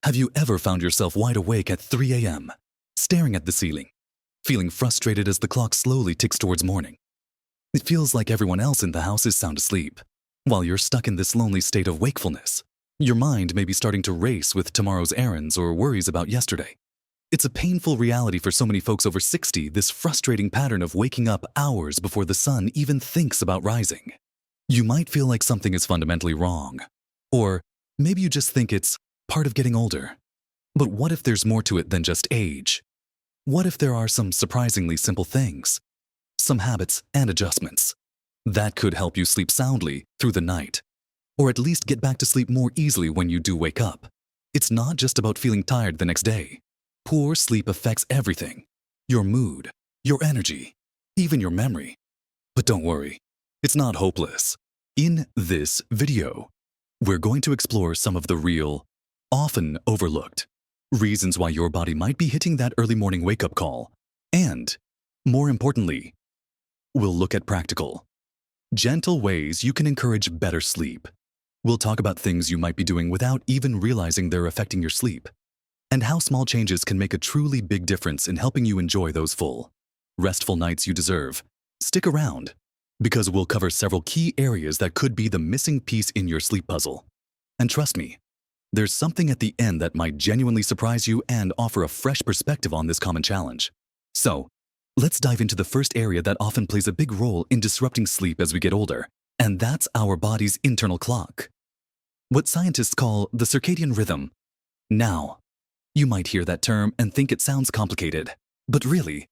Have you ever found yourself wide awake at 3 a.m., staring at the ceiling, feeling frustrated as the clock slowly ticks towards morning? It feels like everyone else in the house is sound asleep, while you're stuck in this lonely state of wakefulness. Your mind may be starting to race with tomorrow's errands or worries about yesterday. It's a painful reality for so many folks over 60, this frustrating pattern of waking up hours before the sun even thinks about rising. You might feel like something is fundamentally wrong, or maybe you just think it's part of getting older. But what if there's more to it than just age? What if there are some surprisingly simple things, some habits and adjustments that could help you sleep soundly through the night, or at least get back to sleep more easily when you do wake up? It's not just about feeling tired the next day. Poor sleep affects everything: your mood, your energy, even your memory. But don't worry, it's not hopeless. In this video, we're going to explore some of the real, often overlooked, reasons why your body might be hitting that early morning wake-up call. And, more importantly, we'll look at practical, gentle ways you can encourage better sleep. We'll talk about things you might be doing without even realizing they're affecting your sleep, and how small changes can make a truly big difference in helping you enjoy those full, restful nights you deserve. Stick around, because we'll cover several key areas that could be the missing piece in your sleep puzzle. And trust me, there's something at the end that might genuinely surprise you and offer a fresh perspective on this common challenge. So, let's dive into the first area that often plays a big role in disrupting sleep as we get older, and that's our body's internal clock, what scientists call the circadian rhythm. Now, you might hear that term and think it sounds complicated, but really,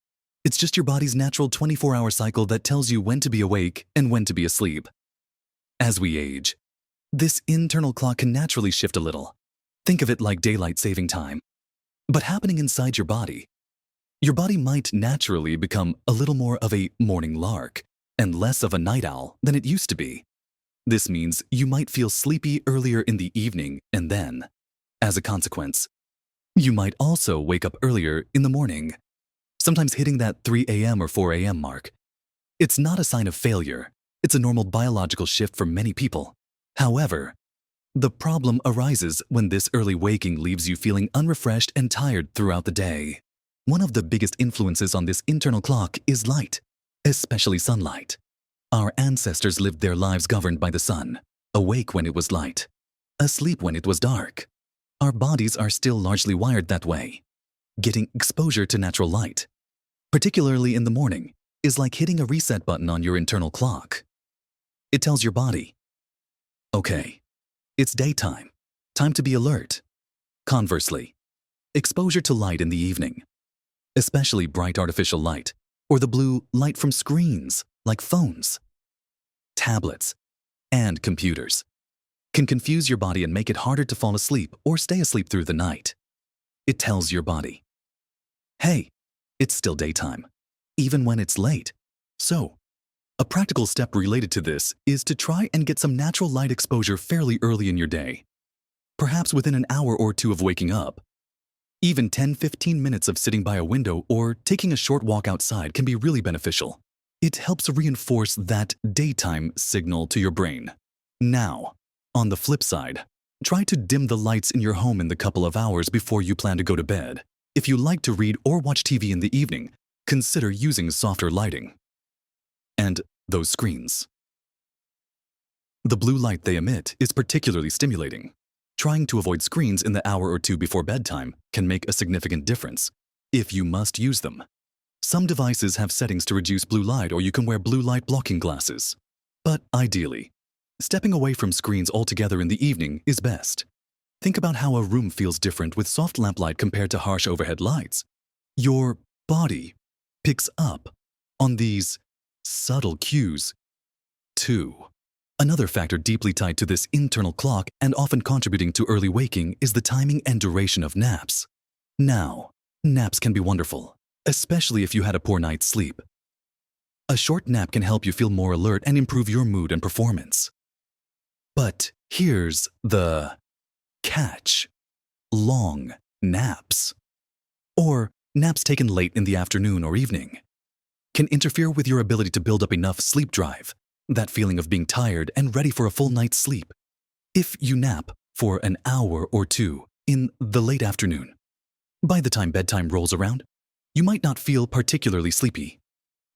it's just your body's natural 24-hour cycle that tells you when to be awake and when to be asleep. As we age, this internal clock can naturally shift a little. Think of it like daylight saving time, but happening inside your body. Your body might naturally become a little more of a morning lark and less of a night owl than it used to be. This means you might feel sleepy earlier in the evening, and then, as a consequence, you might also wake up earlier in the morning, sometimes hitting that 3 a.m. or 4 a.m. mark. It's not a sign of failure. It's a normal biological shift for many people. However, the problem arises when this early waking leaves you feeling unrefreshed and tired throughout the day. One of the biggest influences on this internal clock is light, especially sunlight. Our ancestors lived their lives governed by the sun, awake when it was light, asleep when it was dark. Our bodies are still largely wired that way. Getting exposure to natural light, particularly in the morning, is like hitting a reset button on your internal clock. It tells your body, okay, it's daytime, time to be alert. Conversely, exposure to light in the evening, especially bright artificial light, or the blue light from screens like phones, tablets, and computers, can confuse your body and make it harder to fall asleep or stay asleep through the night. It tells your body, hey, it's still daytime, even when it's late. So, a practical step related to this is to try and get some natural light exposure fairly early in your day, perhaps within an hour or two of waking up. Even 10-15 minutes of sitting by a window or taking a short walk outside can be really beneficial. It helps reinforce that daytime signal to your brain. Now, on the flip side, try to dim the lights in your home in the couple of hours before you plan to go to bed. If you like to read or watch TV in the evening, consider using softer lighting. And those screens. The blue light they emit is particularly stimulating. Trying to avoid screens in the hour or two before bedtime can make a significant difference, if you must use them. Some devices have settings to reduce blue light, or you can wear blue light blocking glasses. But ideally, stepping away from screens altogether in the evening is best. Think about how a room feels different with soft lamplight compared to harsh overhead lights. Your body picks up on these subtle cues, too. Another factor deeply tied to this internal clock and often contributing to early waking is the timing and duration of naps. Now, naps can be wonderful, especially if you had a poor night's sleep. A short nap can help you feel more alert and improve your mood and performance. But here's the catch: long naps, or naps taken late in the afternoon or evening, can interfere with your ability to build up enough sleep drive, that feeling of being tired and ready for a full night's sleep. If you nap for an hour or two, in the late afternoon. By the time bedtime rolls around, you might not feel particularly sleepy.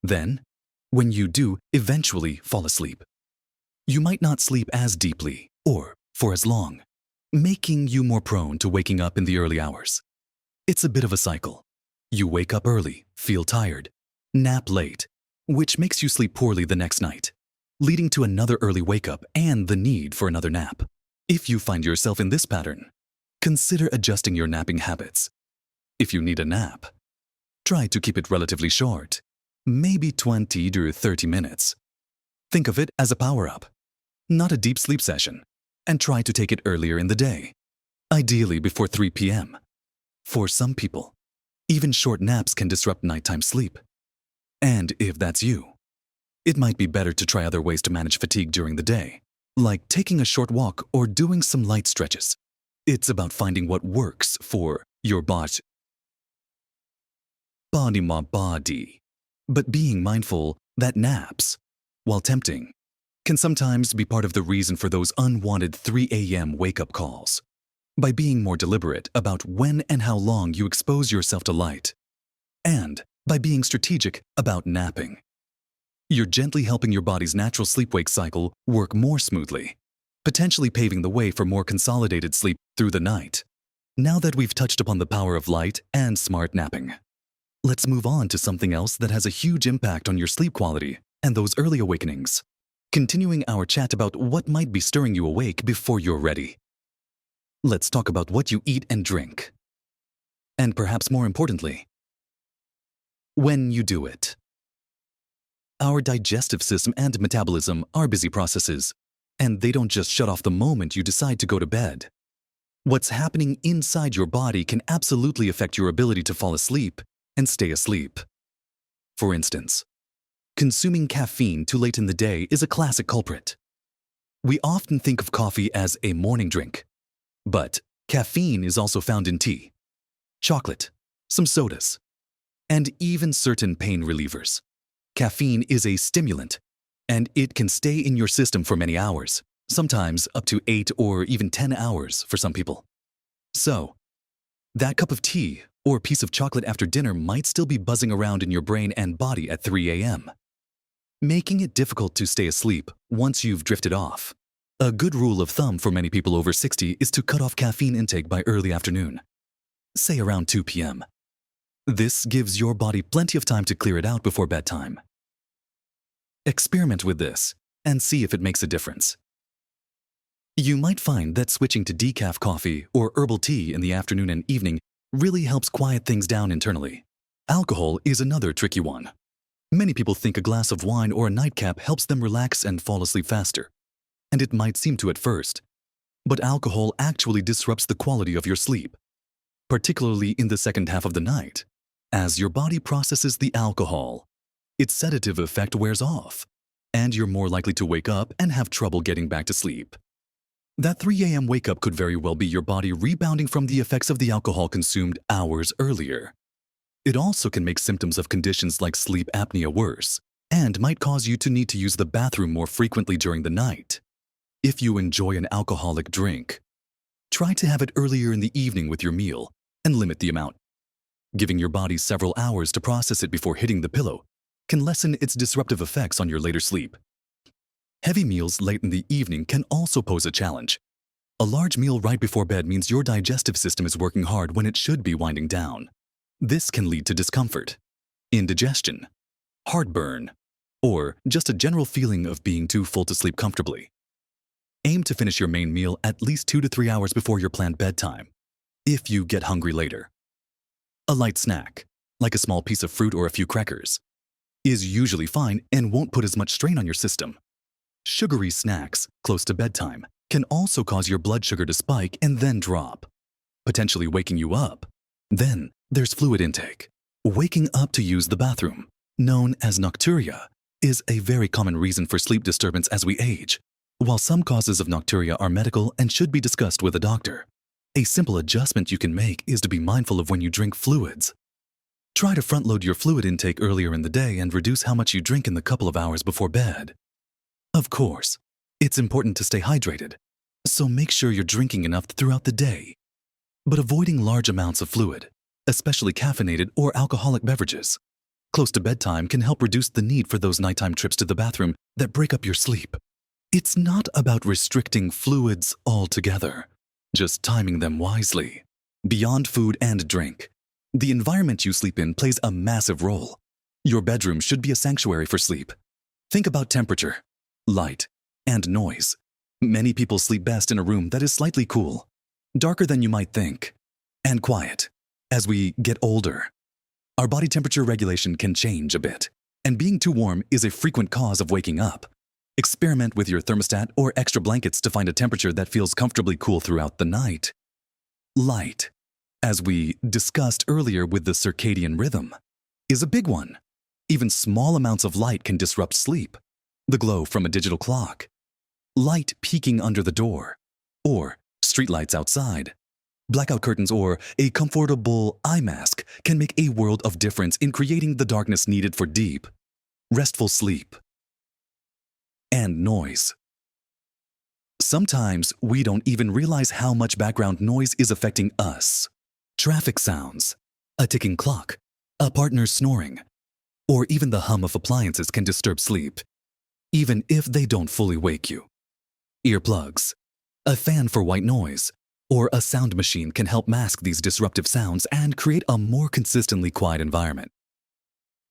Then, when you do eventually fall asleep, you might not sleep as deeply or for as long, making you more prone to waking up in the early hours. It's a bit of a cycle. You wake up early, feel tired, nap late, which makes you sleep poorly the next night, leading to another early wake-up and the need for another nap. If you find yourself in this pattern, consider adjusting your napping habits. If you need a nap, try to keep it relatively short, maybe 20 to 30 minutes. Think of it as a power-up, not a deep sleep session, and try to take it earlier in the day, ideally before 3 p.m. For some people, even short naps can disrupt nighttime sleep. And if that's you, it might be better to try other ways to manage fatigue during the day, like taking a short walk or doing some light stretches. It's about finding what works for your body. But being mindful that naps, while tempting, can sometimes be part of the reason for those unwanted 3 a.m. wake-up calls. By being more deliberate about when and how long you expose yourself to light, and by being strategic about napping, you're gently helping your body's natural sleep-wake cycle work more smoothly, potentially paving the way for more consolidated sleep through the night. Now that we've touched upon the power of light and smart napping, let's move on to something else that has a huge impact on your sleep quality and those early awakenings, continuing our chat about what might be stirring you awake before you're ready. Let's talk about what you eat and drink. And perhaps more importantly, when you do it. Our digestive system and metabolism are busy processes, and they don't just shut off the moment you decide to go to bed. What's happening inside your body can absolutely affect your ability to fall asleep and stay asleep. For instance, consuming caffeine too late in the day is a classic culprit. We often think of coffee as a morning drink, but caffeine is also found in tea, chocolate, some sodas, and even certain pain relievers. Caffeine is a stimulant, and it can stay in your system for many hours, sometimes up to 8 or even 10 hours for some people. So, that cup of tea or piece of chocolate after dinner might still be buzzing around in your brain and body at 3 a.m., making it difficult to stay asleep once you've drifted off. A good rule of thumb for many people over 60 is to cut off caffeine intake by early afternoon, say around 2 p.m. This gives your body plenty of time to clear it out before bedtime. Experiment with this and see if it makes a difference. You might find that switching to decaf coffee or herbal tea in the afternoon and evening really helps quiet things down internally. Alcohol is another tricky one. Many people think a glass of wine or a nightcap helps them relax and fall asleep faster. And it might seem to at first, but alcohol actually disrupts the quality of your sleep, particularly in the second half of the night. As your body processes the alcohol, its sedative effect wears off, and you're more likely to wake up and have trouble getting back to sleep. That 3 a.m. wake-up could very well be your body rebounding from the effects of the alcohol consumed hours earlier. It also can make symptoms of conditions like sleep apnea worse, and might cause you to need to use the bathroom more frequently during the night. If you enjoy an alcoholic drink, try to have it earlier in the evening with your meal and limit the amount. Giving your body several hours to process it before hitting the pillow can lessen its disruptive effects on your later sleep. Heavy meals late in the evening can also pose a challenge. A large meal right before bed means your digestive system is working hard when it should be winding down. This can lead to discomfort, indigestion, heartburn, or just a general feeling of being too full to sleep comfortably. Aim to finish your main meal at least 2 to 3 hours before your planned bedtime, if you get hungry later. A light snack, like a small piece of fruit or a few crackers, is usually fine and won't put as much strain on your system. Sugary snacks close to bedtime can also cause your blood sugar to spike and then drop, potentially waking you up. Then there's fluid intake. Waking up to use the bathroom, known as nocturia, is a very common reason for sleep disturbance as we age. While some causes of nocturia are medical and should be discussed with a doctor, a simple adjustment you can make is to be mindful of when you drink fluids. Try to front-load your fluid intake earlier in the day and reduce how much you drink in the couple of hours before bed. Of course, it's important to stay hydrated, so make sure you're drinking enough throughout the day. but avoiding large amounts of fluid, especially caffeinated or alcoholic beverages. Close to bedtime can help reduce the need for those nighttime trips to the bathroom that break up your sleep. It's not about restricting fluids altogether, just timing them wisely. Beyond food and drink, the environment you sleep in plays a massive role. Your bedroom should be a sanctuary for sleep. Think about temperature, light, and noise. Many people sleep best in a room that is slightly cool, darker than you might think, and quiet. As we get older, our body temperature regulation can change a bit, and being too warm is a frequent cause of waking up. Experiment with your thermostat or extra blankets to find a temperature that feels comfortably cool throughout the night. Light, as we discussed earlier with the circadian rhythm, is a big one. Even small amounts of light can disrupt sleep. The glow from a digital clock, light peeking under the door, or streetlights outside. Blackout curtains or a comfortable eye mask can make a world of difference in creating the darkness needed for deep, restful sleep. And noise. Sometimes we don't even realize how much background noise is affecting us. Traffic sounds, a ticking clock, a partner snoring, or even the hum of appliances can disturb sleep, even if they don't fully wake you. Earplugs, a fan for white noise, or a sound machine can help mask these disruptive sounds and create a more consistently quiet environment.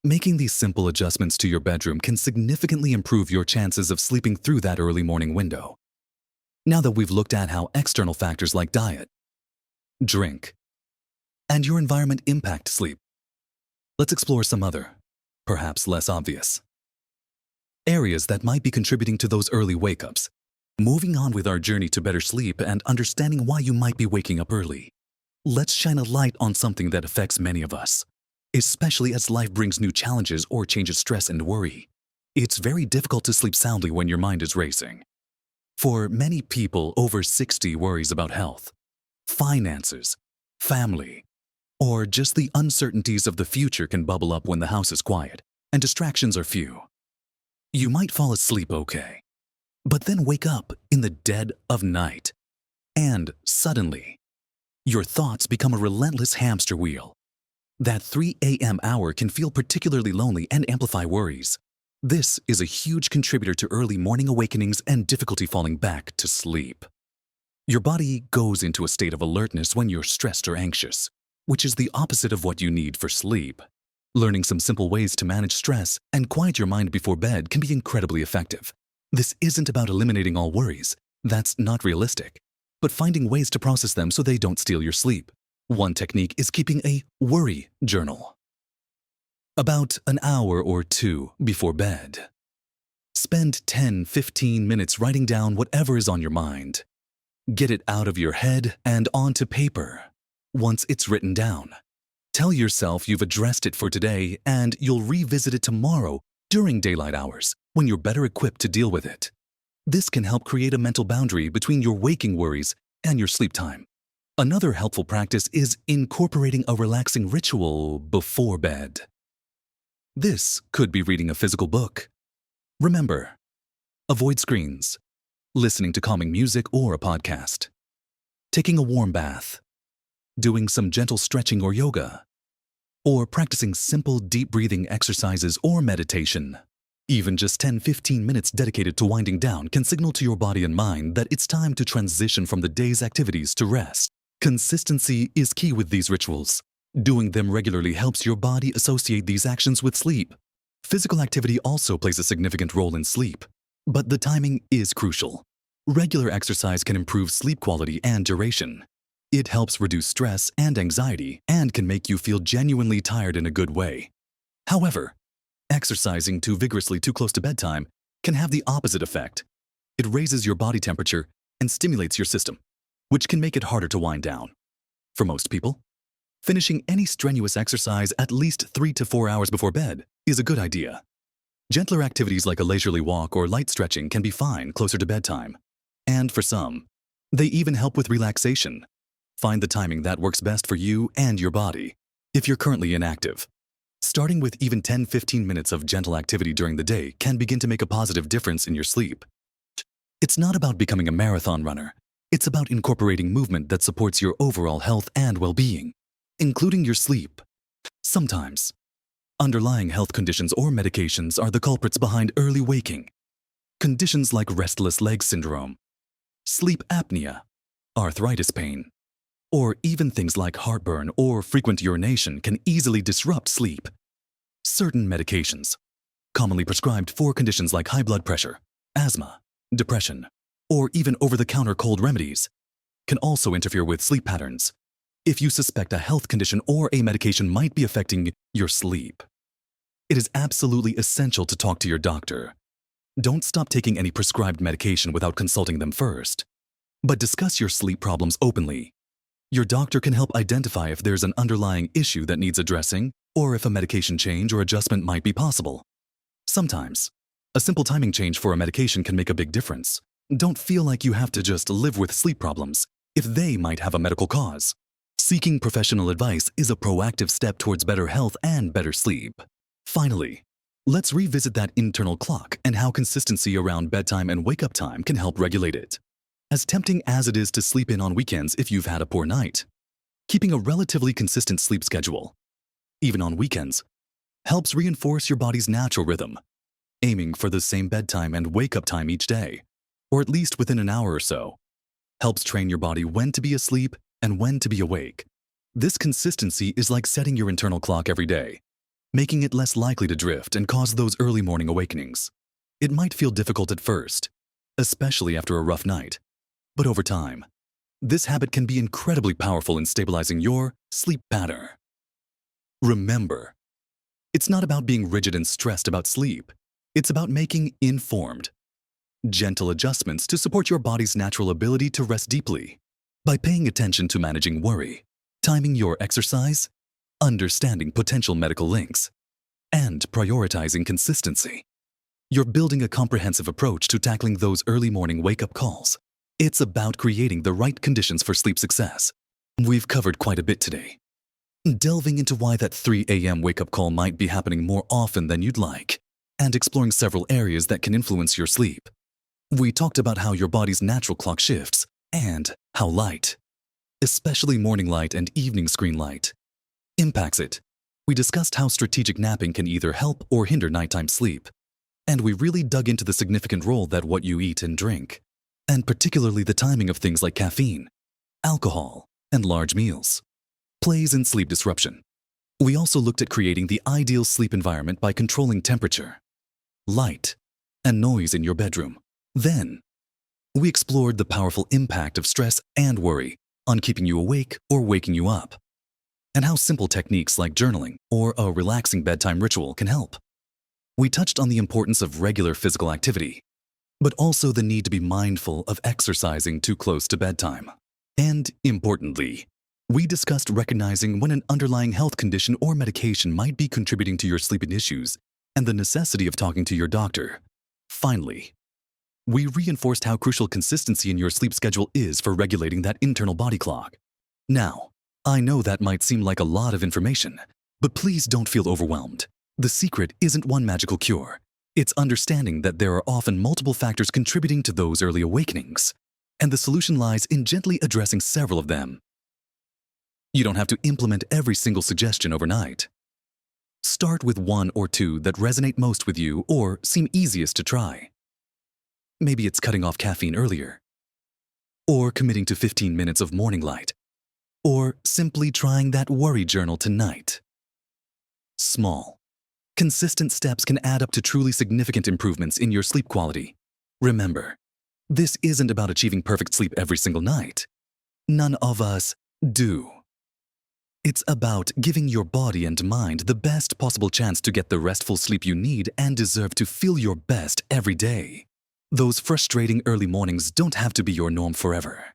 Making these simple adjustments to your bedroom can significantly improve your chances of sleeping through that early morning window. Now that we've looked at how external factors like diet, drink, and your environment impact sleep, let's explore some other, perhaps less obvious, areas that might be contributing to those early wake-ups. Moving on with our journey to better sleep and understanding why you might be waking up early, let's shine a light on something that affects many of us. Especially as life brings new challenges or changes stress and worry. It's very difficult to sleep soundly when your mind is racing. For many people over 60 worries about health, finances, family, or just the uncertainties of the future can bubble up when the house is quiet and distractions are few. You might fall asleep okay, but then wake up in the dead of night, and suddenly, your thoughts become a relentless hamster wheel. That 3 a.m. hour can feel particularly lonely and amplify worries. This is a huge contributor to early morning awakenings and difficulty falling back to sleep. Your body goes into a state of alertness when you're stressed or anxious, which is the opposite of what you need for sleep. Learning some simple ways to manage stress and quiet your mind before bed can be incredibly effective. This isn't about eliminating all worries. That's not realistic. But finding ways to process them so they don't steal your sleep. One technique is keeping a worry journal. About an hour or two before bed, spend 10-15 minutes writing down whatever is on your mind. Get it out of your head and onto paper. Once it's written down, tell yourself you've addressed it for today and you'll revisit it tomorrow during daylight hours when you're better equipped to deal with it. This can help create a mental boundary between your waking worries and your sleep time. Another helpful practice is incorporating a relaxing ritual before bed. This could be reading a physical book. Remember, avoid screens, listening to calming music or a podcast, taking a warm bath, doing some gentle stretching or yoga, or practicing simple deep breathing exercises or meditation. Even just 10-15 minutes dedicated to winding down can signal to your body and mind that it's time to transition from the day's activities to rest. Consistency is key with these rituals. Doing them regularly helps your body associate these actions with sleep. Physical activity also plays a significant role in sleep, but the timing is crucial. Regular exercise can improve sleep quality and duration. It helps reduce stress and anxiety and can make you feel genuinely tired in a good way. However, exercising too vigorously too close to bedtime can have the opposite effect. It raises your body temperature and stimulates your system, which can make it harder to wind down. For most people, finishing any strenuous exercise at least 3 to 4 hours before bed is a good idea. Gentler activities like a leisurely walk or light stretching can be fine closer to bedtime. And for some, they even help with relaxation. Find the timing that works best for you and your body. If you're currently inactive, starting with even 10-15 minutes of gentle activity during the day can begin to make a positive difference in your sleep. It's not about becoming a marathon runner. It's about incorporating movement that supports your overall health and well-being, including your sleep. Sometimes, underlying health conditions or medications are the culprits behind early waking. Conditions like restless leg syndrome, sleep apnea, arthritis pain, or even things like heartburn or frequent urination can easily disrupt sleep. Certain medications, commonly prescribed for conditions like high blood pressure, asthma, depression, or even over-the-counter cold remedies, can also interfere with sleep patterns. If you suspect a health condition or a medication might be affecting your sleep, it is absolutely essential to talk to your doctor. Don't stop taking any prescribed medication without consulting them first, but discuss your sleep problems openly. Your doctor can help identify if there's an underlying issue that needs addressing or if a medication change or adjustment might be possible. Sometimes, a simple timing change for a medication can make a big difference. Don't feel like you have to just live with sleep problems if they might have a medical cause. Seeking professional advice is a proactive step towards better health and better sleep. Finally, let's revisit that internal clock and how consistency around bedtime and wake-up time can help regulate it. As tempting as it is to sleep in on weekends if you've had a poor night, keeping a relatively consistent sleep schedule, even on weekends, helps reinforce your body's natural rhythm, aiming for the same bedtime and wake-up time each day, or at least within an hour or so, helps train your body when to be asleep and when to be awake. This consistency is like setting your internal clock every day, making it less likely to drift and cause those early morning awakenings. It might feel difficult at first, especially after a rough night, but over time, this habit can be incredibly powerful in stabilizing your sleep pattern. Remember, it's not about being rigid and stressed about sleep. It's about making informed, gentle adjustments to support your body's natural ability to rest deeply. By paying attention to managing worry, timing your exercise, understanding potential medical links, and prioritizing consistency, you're building a comprehensive approach to tackling those early morning wake-up calls. It's about creating the right conditions for sleep success. We've covered quite a bit today, delving into why that 3 a.m. wake-up call might be happening more often than you'd like, and exploring several areas that can influence your sleep. We talked about how your body's natural clock shifts and how light, especially morning light and evening screen light, impacts it. We discussed how strategic napping can either help or hinder nighttime sleep, and we really dug into the significant role that what you eat and drink, and particularly the timing of things like caffeine, alcohol, and large meals, plays in sleep disruption. We also looked at creating the ideal sleep environment by controlling temperature, light, and noise in your bedroom. Then, we explored the powerful impact of stress and worry on keeping you awake or waking you up, and how simple techniques like journaling or a relaxing bedtime ritual can help. We touched on the importance of regular physical activity, but also the need to be mindful of exercising too close to bedtime. And importantly, we discussed recognizing when an underlying health condition or medication might be contributing to your sleeping issues and the necessity of talking to your doctor. Finally, we reinforced how crucial consistency in your sleep schedule is for regulating that internal body clock. Now, I know that might seem like a lot of information, but please don't feel overwhelmed. The secret isn't one magical cure. It's understanding that there are often multiple factors contributing to those early awakenings, and the solution lies in gently addressing several of them. You don't have to implement every single suggestion overnight. Start with one or two that resonate most with you or seem easiest to try. Maybe it's cutting off caffeine earlier, or committing to 15 minutes of morning light, or simply trying that worry journal tonight. Small, consistent steps can add up to truly significant improvements in your sleep quality. Remember, this isn't about achieving perfect sleep every single night. None of us do. It's about giving your body and mind the best possible chance to get the restful sleep you need and deserve to feel your best every day. Those frustrating early mornings don't have to be your norm forever.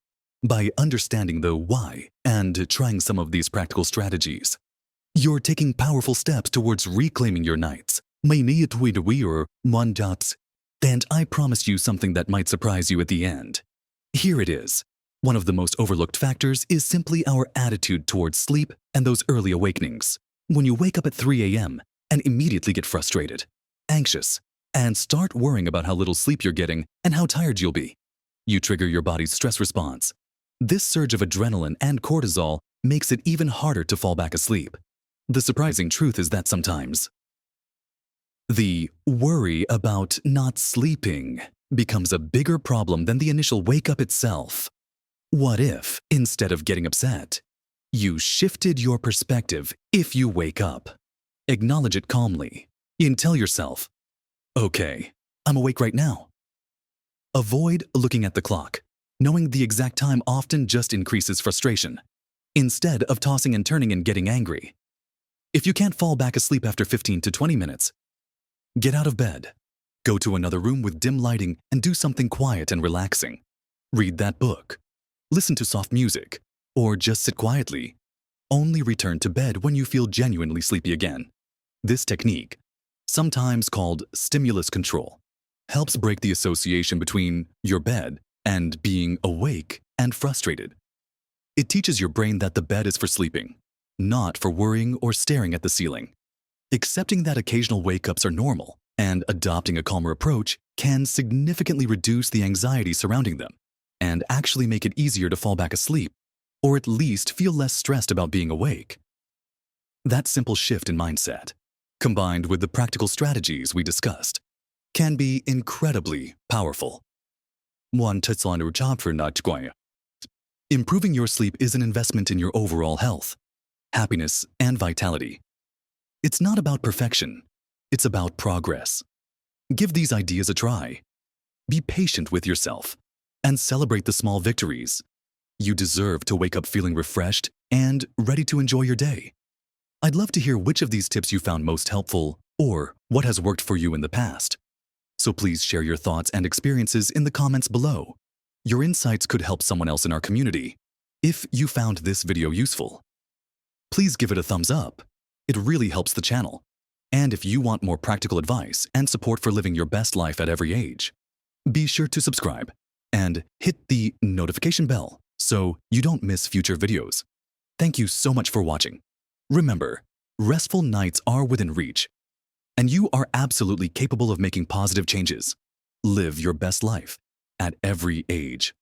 By understanding the why and trying some of these practical strategies, you're taking powerful steps towards reclaiming your nights. And I promise you something that might surprise you at the end. Here it is. One of the most overlooked factors is simply our attitude towards sleep and those early awakenings. When you wake up at 3 a.m. and immediately get frustrated, anxious, and start worrying about how little sleep you're getting and how tired you'll be, You trigger your body's stress response. This surge of adrenaline and cortisol makes it even harder to fall back asleep. The surprising truth is that sometimes the worry about not sleeping becomes a bigger problem than the initial wake-up itself. What if, instead of getting upset, you shifted your perspective if you wake up? Acknowledge it calmly and tell yourself, okay, I'm awake right now. Avoid looking at the clock. Knowing the exact time often just increases frustration, instead of tossing and turning and getting angry. If you can't fall back asleep after 15 to 20 minutes, get out of bed. Go to another room with dim lighting and do something quiet and relaxing. Read that book. Listen to soft music, or just sit quietly. Only return to bed when you feel genuinely sleepy again. This technique, sometimes called stimulus control, helps break the association between your bed and being awake and frustrated. It teaches your brain that the bed is for sleeping, not for worrying or staring at the ceiling. Accepting that occasional wake-ups are normal and adopting a calmer approach can significantly reduce the anxiety surrounding them and actually make it easier to fall back asleep, or at least feel less stressed about being awake. That simple shift in mindset, combined with the practical strategies we discussed, can be incredibly powerful. Improving your sleep is an investment in your overall health, happiness, and vitality. It's not about perfection, it's about progress. Give these ideas a try. Be patient with yourself and celebrate the small victories. You deserve to wake up feeling refreshed and ready to enjoy your day. I'd love to hear which of these tips you found most helpful or what has worked for you in the past. So please share your thoughts and experiences in the comments below. Your insights could help someone else in our community. If you found this video useful, please give it a thumbs up. It really helps the channel. And if you want more practical advice and support for living your best life at every age, be sure to subscribe and hit the notification bell so you don't miss future videos. Thank you so much for watching. Remember, restful nights are within reach, and you are absolutely capable of making positive changes. Live your best life at every age.